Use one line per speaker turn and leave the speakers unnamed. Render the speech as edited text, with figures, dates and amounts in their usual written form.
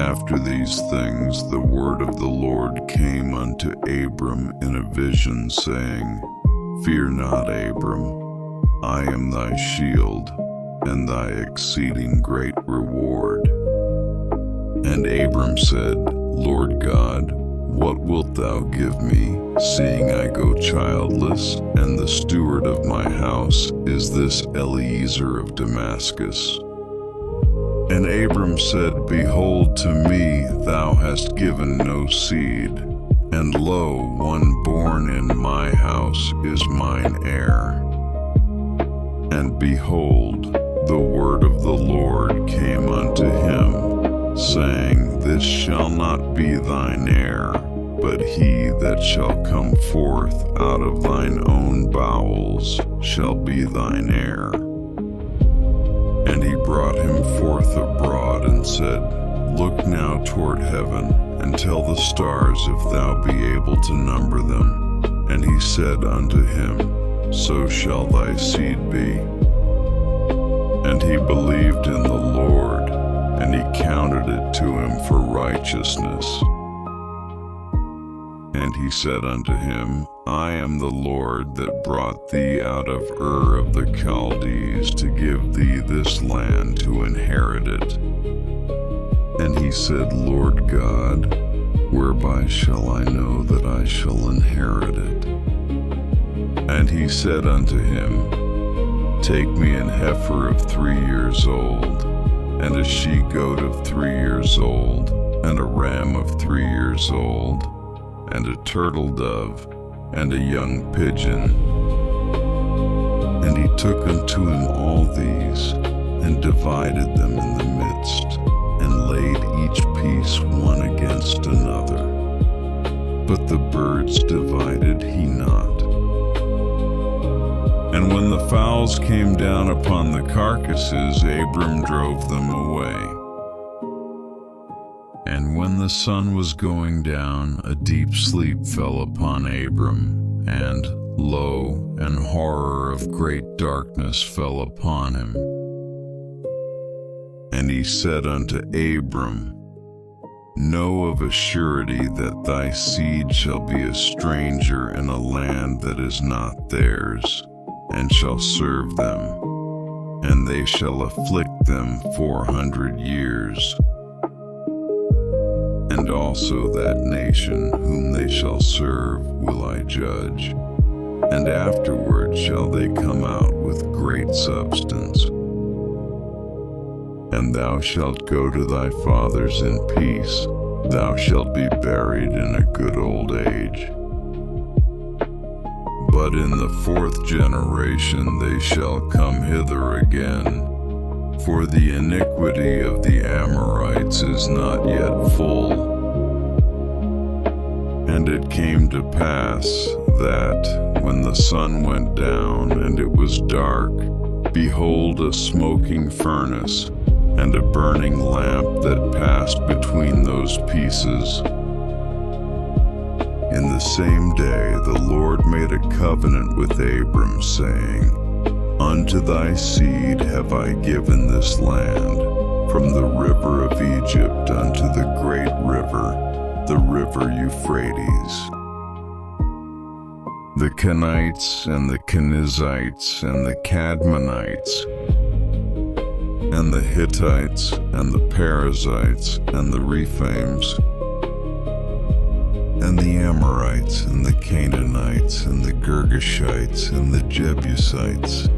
After these things, the word of the Lord came unto Abram in a vision, saying, Fear not, Abram, I am thy shield, and thy exceeding great reward. And Abram said, Lord God, what wilt thou give me, seeing I go childless, and the steward of my house is this Eliezer of Damascus? And Abram said, Behold, to me thou hast given no seed, and lo, one born in my house is mine heir. And behold, the word of the Lord came unto him, saying, This shall not be thine heir, but he that shall come forth out of thine own bowels shall be thine heir. And he brought him forth abroad and said, Look now toward heaven, and tell the stars if thou be able to number them. And he said unto him, So shall thy seed be. And he believed in the Lord, and he counted it to him for righteousness. And he said unto him, I am the Lord that brought thee out of Ur of the Chaldees to give thee this land to inherit it. And he said, Lord God, whereby shall I know that I shall inherit it? And he said unto him, Take me an heifer of 3 years old, and a she-goat of 3 years old, and a ram of 3 years old, and a turtle dove, and a young pigeon. And he took unto him all these, and divided them in the midst, and laid each piece one against another. But the birds divided he not. And when the fowls came down upon the carcasses, Abram drove them away. And when the sun was going down, a deep sleep fell upon Abram, and, lo, an horror of great darkness fell upon him. And he said unto Abram, Know of a surety that thy seed shall be a stranger in a land that is not theirs, and shall serve them, and they shall afflict them 400 years. And also that nation whom they shall serve will I judge, and afterward shall they come out with great substance. And thou shalt go to thy fathers in peace, thou shalt be buried in a good old age. But in the 4th generation they shall come hither again, for the iniquity of the Amorites is not yet full. And it came to pass that, when the sun went down and it was dark, behold, a smoking furnace, and a burning lamp that passed between those pieces. In the same day the Lord made a covenant with Abram, saying, Unto thy seed have I given this land, from the river of Egypt unto the great river, the river Euphrates. The Kenites and the Kenizzites and the Cadmonites, and the Hittites and the Perizzites and the Rephaims, and the Amorites and the Canaanites and the Girgashites and the Jebusites,